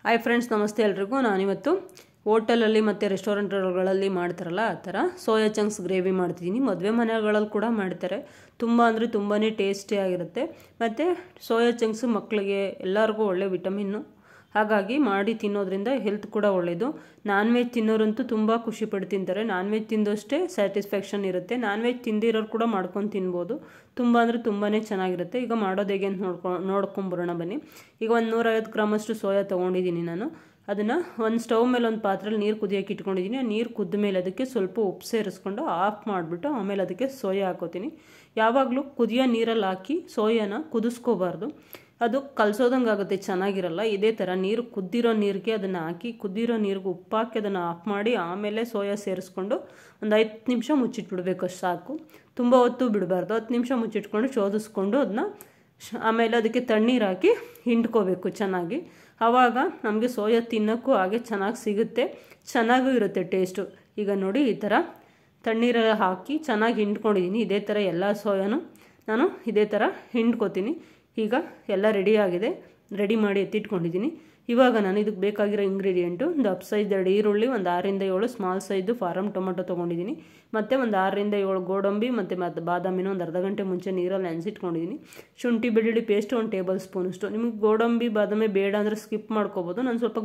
Hi friends, ನಮಸ್ತೆ ಎಲ್ರಿಗೂ. ನಾನಿವತ್ತು ಹೋಟೆಲಲ್ಲಿ ಮತ್ತು ರೆಸ್ಟೋರೆಂಟ್ಗಳಲ್ಲಿ ಮಾಡ್ತಾರಲ್ಲ ಆ ಥರ ಸೋಯಾ ಚಂಕ್ಸ್ ಗ್ರೇವಿ ಮಾಡ್ತಿದ್ದೀನಿ. ಮದುವೆ ಮನೆಗಳಲ್ಲಿ ಕೂಡ ಮಾಡ್ತಾರೆ. ತುಂಬ ಅಂದರೆ ತುಂಬಾ ಟೇಸ್ಟಿಯಾಗಿರುತ್ತೆ. ಮತ್ತು ಸೋಯಾ ಚಂಕ್ಸ್ ಮಕ್ಕಳಿಗೆ ಎಲ್ಲರಿಗೂ ಒಳ್ಳೆ ವಿಟಮಿನ್ನು, ಹಾಗಾಗಿ ಮಾಡಿ ತಿನ್ನೋದ್ರಿಂದ ಹೆಲ್ತ್ ಕೂಡ ಒಳ್ಳೆಯದು. ನಾನ್ ವೆಜ್ ತಿನ್ನೋರಂತೂ ತುಂಬ ಖುಷಿಪಟ್ಟು ತಿಂತಾರೆ. ನಾನ್ ವೆಜ್ ತಿಂದಷ್ಟೇ ಸ್ಯಾಟಿಸ್ಫ್ಯಾಕ್ಷನ್ ಇರುತ್ತೆ. ನಾನ್ ವೆಜ್ ತಿಂದಿರೋರು ಕೂಡ ಮಾಡ್ಕೊಂಡು ತಿನ್ಬೋದು. ತುಂಬ ಅಂದರೆ ತುಂಬಾ ಚೆನ್ನಾಗಿರುತ್ತೆ. ಈಗ ಮಾಡೋದು ಹೇಗೆ ಅಂತ ನೋಡ್ಕೊಂಬರೋಣ ಬನ್ನಿ. ಈಗ ಒಂದು 150 ಗ್ರಾಮಷ್ಟು ಸೋಯಾ ತೊಗೊಂಡಿದ್ದೀನಿ ನಾನು. ಅದನ್ನು ಒಂದು ಸ್ಟವ್ ಮೇಲೆ ಒಂದು ಪಾತ್ರೆಯಲ್ಲಿ ನೀರು ಕುದಿಯೋಕೆ ಇಟ್ಕೊಂಡಿದ್ದೀನಿ. ಆ ನೀರು ಕುದ್ದ ಮೇಲೆ ಅದಕ್ಕೆ ಸ್ವಲ್ಪ ಉಪ್ಪು ಸೇರಿಸ್ಕೊಂಡು ಆಫ್ ಮಾಡಿಬಿಟ್ಟು ಆಮೇಲೆ ಅದಕ್ಕೆ ಸೋಯಾ ಹಾಕೋತೀನಿ. ಯಾವಾಗಲೂ ಕುದಿಯೋ ನೀರಲ್ಲಿ ಹಾಕಿ ಸೋಯಾನ ಕುದಿಸ್ಕೋಬಾರ್ದು, ಅದು ಕಲಸೋದಂಗೆ ಆಗುತ್ತೆ, ಚೆನ್ನಾಗಿರಲ್ಲ. ಇದೇ ಥರ ನೀರು ಕುದ್ದಿರೋ ನೀರಿಗೆ ಅದನ್ನು ಹಾಕಿ, ಕುದ್ದಿರೋ ನೀರಿಗೆ ಉಪ್ಪು ಹಾಕಿ ಅದನ್ನು ಆಫ್ ಮಾಡಿ ಆಮೇಲೆ ಸೋಯಾ ಸೇರಿಸ್ಕೊಂಡು ಒಂದು 5 ನಿಮಿಷ ಮುಚ್ಚಿಟ್ಬಿಡ್ಬೇಕು, ಅಷ್ಟು ಸಾಕು. ತುಂಬ ಹೊತ್ತು ಬಿಡಬಾರ್ದು. 10 ನಿಮಿಷ ಮುಚ್ಚಿಟ್ಕೊಂಡು ಶೋಧಿಸ್ಕೊಂಡು ಅದನ್ನ ಆಮೇಲೆ ಅದಕ್ಕೆ ತಣ್ಣೀರು ಹಾಕಿ ಹಿಂಡ್ಕೋಬೇಕು ಚೆನ್ನಾಗಿ. ಆವಾಗ ನಮಗೆ ಸೋಯಾ ತಿನ್ನೋಕ್ಕೂ ಹಾಗೆ ಚೆನ್ನಾಗಿ ಸಿಗುತ್ತೆ, ಚೆನ್ನಾಗೂ ಇರುತ್ತೆ ಟೇಸ್ಟು. ಈಗ ನೋಡಿ, ಈ ಥರ ತಣ್ಣೀರಲ್ಲಿ ಹಾಕಿ ಚೆನ್ನಾಗಿ ಹಿಂಡ್ಕೊಂಡಿದ್ದೀನಿ. ಇದೇ ಥರ ಎಲ್ಲ ಸೋಯಾನು ನಾನು ಇದೇ ಥರ ಹಿಂಡ್ಕೋತೀನಿ. ಈಗ ಎಲ್ಲ ರೆಡಿ ಮಾಡಿ ಎತ್ತಿಟ್ಕೊಂಡಿದ್ದೀನಿ. ಇವಾಗ ನಾನು ಇದಕ್ಕೆ ಬೇಕಾಗಿರೋ ಇಂಗ್ರೀಡಿಯೆಂಟು ಒಂದು ಅಪ್ ಸೈಜ್ 2 ಈರುಳ್ಳಿ, ಒಂದು 6 ರಿಂದ 7 ಸ್ಮಾಲ್ ಸೈಜು ಫಾರಮ್ ಟೊಮೆಟೊ ತೊಗೊಂಡಿದ್ದೀನಿ. ಮತ್ತು ಒಂದು 6 ರಿಂದ 7 ಗೋಡಂಬಿ ಮತ್ತು ಬಾದಾಮಿನ ಒಂದು ಅರ್ಧ ಗಂಟೆ ಮುಂಚೆ ನೀರಲ್ಲಿ ನೆನೆಸಿಟ್ಕೊಂಡಿದ್ದೀನಿ. ಶುಂಠಿ ಬೆಳ್ಳುಳ್ಳಿ ಪೇಸ್ಟ್ 1 ಟೇಬಲ್ ಸ್ಪೂನಷ್ಟು. ನಿಮಗೆ ಗೋಡಂಬಿ ಬಾದಾಮಿ ಬೇಡ ಅಂದರೆ ಸ್ಕಿಪ್ ಮಾಡ್ಕೋಬೋದು. ನಾನು ಸ್ವಲ್ಪ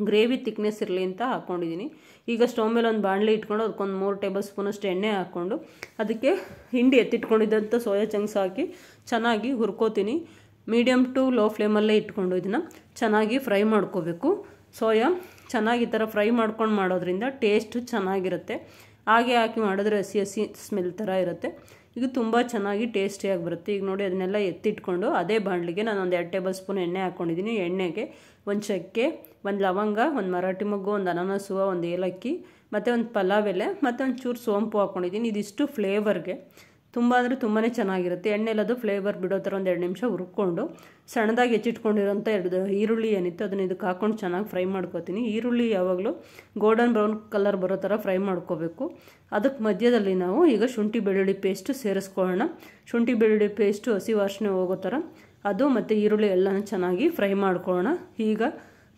ಗ್ರೇವಿ ಥಿಕ್ನೆಸ್ ಇರಲಿ ಅಂತ ಹಾಕ್ಕೊಂಡಿದ್ದೀನಿ. ಈಗ ಸ್ಟವ್ ಮೇಲೆ ಒಂದು ಬಾಣಲೆ ಇಟ್ಕೊಂಡು ಅದಕ್ಕೊಂದು 3 ಟೇಬಲ್ ಸ್ಪೂನಷ್ಟು ಎಣ್ಣೆ ಹಾಕ್ಕೊಂಡು ಅದಕ್ಕೆ ಹಿಂಡಿ ಎತ್ತಿಟ್ಕೊಂಡಿದ್ದಂಥ ಸೋಯಾ ಚಂಕ್ಸ್ ಹಾಕಿ ಚೆನ್ನಾಗಿ ಹುರ್ಕೋತೀನಿ. ಮೀಡಿಯಮ್ ಟು ಲೋ ಫ್ಲೇಮಲ್ಲೇ ಇಟ್ಕೊಂಡು ಇದನ್ನು ಚೆನ್ನಾಗಿ ಫ್ರೈ ಮಾಡ್ಕೋಬೇಕು. ಸೋಯಾ ಚೆನ್ನಾಗಿ ಈ ಥರ ಫ್ರೈ ಮಾಡ್ಕೊಂಡು ಮಾಡೋದ್ರಿಂದ ಟೇಸ್ಟ್ ಚೆನ್ನಾಗಿರುತ್ತೆ. ಹಾಗೆ ಹಾಕಿ ಮಾಡಿದ್ರೆ ಹಸಿ ಸ್ಮೆಲ್ ಥರ ಇರುತ್ತೆ. ಇದು ತುಂಬ ಚೆನ್ನಾಗಿ ಟೇಸ್ಟಿಯಾಗಿ ಬರುತ್ತೆ. ಈಗ ನೋಡಿ, ಅದನ್ನೆಲ್ಲ ಎತ್ತಿಟ್ಕೊಂಡು ಅದೇ ಬಾಣಲಿಗೆ ನಾನು ಒಂದು 2 ಟೇಬಲ್ ಸ್ಪೂನ್ ಎಣ್ಣೆ ಹಾಕ್ಕೊಂಡಿದ್ದೀನಿ. ಎಣ್ಣೆಗೆ ಒಂದು ಚಕ್ಕೆ, ಒಂದು ಲವಂಗ, ಒಂದು ಮರಾಠಿ ಮೊಗ್ಗು, ಒಂದು ಅನಾನಸ್ ಹೂವು, ಒಂದು ಏಲಕ್ಕಿ ಮತ್ತು ಒಂದು ಪಲಾವ್ ಎಲೆ ಮತ್ತು ಒಂದು ಚೂರು ಸೋಂಪು ಹಾಕ್ಕೊಂಡಿದ್ದೀನಿ. ಇದಿಷ್ಟು ಫ್ಲೇವರ್ಗೆ ತುಂಬ ಅಂದರೆ ತುಂಬಾ ಚೆನ್ನಾಗಿರುತ್ತೆ. ಎಣ್ಣೆಲ್ಲದು ಫ್ಲೇವರ್ ಬಿಡೋ ಥರ ಒಂದು 2 ನಿಮಿಷ ಹುರ್ಕೊಂಡು ಸಣ್ಣದಾಗಿ ಹೆಚ್ಚಿಟ್ಕೊಂಡಿರೋಂಥ 2 ಈರುಳ್ಳಿ ಏನಿತ್ತು ಅದನ್ನು ಇದಕ್ಕೆ ಹಾಕ್ಕೊಂಡು ಚೆನ್ನಾಗಿ ಫ್ರೈ ಮಾಡ್ಕೋತೀನಿ. ಈರುಳ್ಳಿ ಯಾವಾಗಲೂ ಗೋಲ್ಡನ್ ಬ್ರೌನ್ ಕಲರ್ ಬರೋ ಥರ ಫ್ರೈ ಮಾಡ್ಕೋಬೇಕು. ಅದಕ್ಕೆ ಮಧ್ಯದಲ್ಲಿ ನಾವು ಈಗ ಶುಂಠಿ ಬೆಳ್ಳುಳ್ಳಿ ಪೇಸ್ಟ್ ಸೇರಿಸ್ಕೊಳ್ಳೋಣ. ಶುಂಠಿ ಬೆಳ್ಳುಳ್ಳಿ ಪೇಸ್ಟು ಹಸಿ ವಾಸನೆ ಹೋಗೋ ಥರ ಅದು ಮತ್ತು ಈರುಳ್ಳಿ ಎಲ್ಲನೂ ಚೆನ್ನಾಗಿ ಫ್ರೈ ಮಾಡ್ಕೊಳ್ಳೋಣ. ಈಗ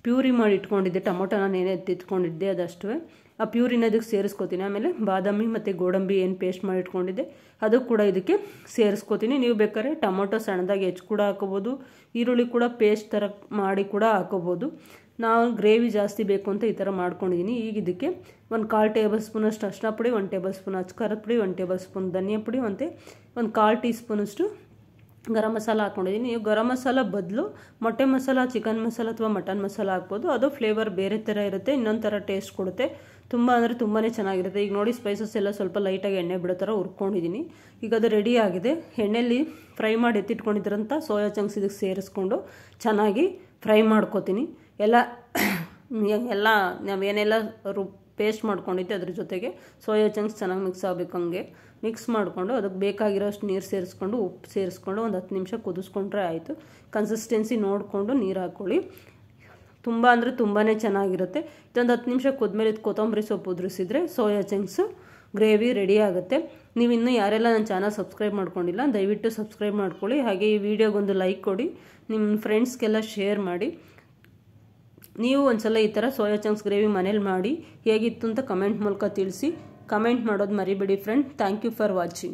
ಪ್ಯೂರಿ ಮಾಡಿ ಇಟ್ಕೊಂಡಿದ್ದೆ ಟೊಮೊಟೊ ನಾನು ಏನೇ ಎತ್ತಿಟ್ಕೊಂಡಿದ್ದೆ ಅದಷ್ಟು ಆ ಪ್ಯೂರಿನ ಇದಕ್ಕೆ ಸೇರಿಸ್ಕೋತೀನಿ. ಆಮೇಲೆ ಬಾದಾಮಿ ಮತ್ತು ಗೋಡಂಬಿ ಏನು ಪೇಸ್ಟ್ ಮಾಡಿ ಇಟ್ಕೊಂಡಿದ್ದೆ ಅದು ಕೂಡ ಇದಕ್ಕೆ ಸೇರಿಸ್ಕೋತೀನಿ. ನೀವು ಬೇಕಾದ್ರೆ ಟೊಮೊಟೊ ಸಣ್ಣದಾಗಿ ಹೆಚ್ಚು ಕೂಡ ಹಾಕೋಬೋದು, ಈರುಳ್ಳಿ ಕೂಡ ಪೇಸ್ಟ್ ಥರ ಮಾಡಿ ಕೂಡ ಹಾಕೋಬೋದು. ನಾವು ಗ್ರೇವಿ ಜಾಸ್ತಿ ಬೇಕು ಅಂತ ಈ ಥರ ಮಾಡ್ಕೊಂಡಿದ್ದೀನಿ. ಈಗ ಇದಕ್ಕೆ ಒಂದು 1/4 ಟೇಬಲ್ ಸ್ಪೂನಷ್ಟು ಅರಿಶಿನ ಪುಡಿ, 1 ಟೇಬಲ್ ಸ್ಪೂನ್ ಅಚ್ಕಾರದ ಪುಡಿ, 1 ಟೇಬಲ್ ಸ್ಪೂನ್ ಧನಿಯಾ ಪುಡಿ ಮತ್ತು ಒಂದು 1/4 ಟೀ ಸ್ಪೂನಷ್ಟು ಗರಂ ಮಸಾಲ ಹಾಕ್ಕೊಂಡಿದ್ದೀನಿ. ನೀವು ಗರಂ ಮಸಾಲ ಬದಲು ಮೊಟ್ಟೆ ಮಸಾಲ, ಚಿಕನ್ ಮಸಾಲ ಅಥವಾ ಮಟನ್ ಮಸಾಲ ಹಾಕ್ಬೋದು. ಅದು ಫ್ಲೇವರ್ ಬೇರೆ ಥರ ಇರುತ್ತೆ, ಇನ್ನೊಂದು ಥರ ಟೇಸ್ಟ್ ಕೊಡುತ್ತೆ. ತುಂಬ ಅಂದರೆ ತುಂಬಾ ಚೆನ್ನಾಗಿರುತ್ತೆ. ಈಗ ನೋಡಿ, ಸ್ಪೈಸಸ್ ಎಲ್ಲ ಸ್ವಲ್ಪ ಲೈಟಾಗಿ ಎಣ್ಣೆ ಬಿಡೋ ಥರ ಹುರ್ಕೊಂಡಿದ್ದೀನಿ. ಈಗ ಅದು ರೆಡಿ ಆಗಿದೆ. ಎಣ್ಣೆಯಲ್ಲಿ ಫ್ರೈ ಮಾಡಿ ಎತ್ತಿಟ್ಕೊಂಡಿದ್ರಂಥ ಸೋಯಾ ಚಂಕ್ಸ್ ಇದಕ್ಕೆ ಸೇರಿಸ್ಕೊಂಡು ಚೆನ್ನಾಗಿ ಫ್ರೈ ಮಾಡ್ಕೋತೀನಿ. ಎಲ್ಲ ನಾವೇನೆಲ್ಲ ಪೇಸ್ಟ್ ಮಾಡ್ಕೊಂಡಿದ್ದೆ ಅದ್ರ ಜೊತೆಗೆ ಸೋಯಾ ಚಂಕ್ಸ್ ಚೆನ್ನಾಗಿ ಮಿಕ್ಸ್ ಆಗಬೇಕು. ಹಂಗೆ ಮಿಕ್ಸ್ ಮಾಡಿಕೊಂಡು ಅದಕ್ಕೆ ಬೇಕಾಗಿರೋಷ್ಟು ನೀರು ಸೇರಿಸ್ಕೊಂಡು ಉಪ್ಪು ಸೇರಿಸ್ಕೊಂಡು ಒಂದು 10 ನಿಮಿಷ ಕುದಿಸ್ಕೊಂಡ್ರೆ ಆಯಿತು. ಕನ್ಸಿಸ್ಟೆನ್ಸಿ ನೋಡಿಕೊಂಡು ನೀರು ಹಾಕ್ಕೊಳ್ಳಿ. ತುಂಬ ಅಂದರೆ ತುಂಬಾ ಚೆನ್ನಾಗಿರುತ್ತೆ. ಇದೊಂದು 10 ನಿಮಿಷ ಕುದ್ಮೇಲೆ ಇದು ಕೊತ್ತಂಬರಿ ಸೊಪ್ಪು ಉದುರಿಸಿದ್ರೆ ಸೋಯಾ ಚಂಕ್ಸು ಗ್ರೇವಿ ರೆಡಿ ಆಗುತ್ತೆ. ನೀವು ಇನ್ನೂ ಯಾರೆಲ್ಲ ನನ್ನ ಚಾನಲ್ ಸಬ್ಸ್ಕ್ರೈಬ್ ಮಾಡ್ಕೊಂಡಿಲ್ಲ ದಯವಿಟ್ಟು ಸಬ್ಸ್ಕ್ರೈಬ್ ಮಾಡ್ಕೊಳ್ಳಿ. ಹಾಗೆ ಈ ವಿಡಿಯೋಗೊಂದು ಲೈಕ್ ಕೊಡಿ, ನಿಮ್ಮ ಫ್ರೆಂಡ್ಸ್ಗೆಲ್ಲ ಶೇರ್ ಮಾಡಿ. ನೀವು ಒಂದ್ಸಲ ಈ ಥರ ಸೋಯಾ ಚಂಕ್ಸ್ ಗ್ರೇವಿ ಮನೇಲಿ ಮಾಡಿ ಹೇಗಿತ್ತು ಅಂತ ಕಮೆಂಟ್ ಮೂಲಕ ತಿಳಿಸಿ. ಕಮೆಂಟ್ ಮಾಡೋದು ಮರಿಬೇಡಿ friend. Thank you for watching.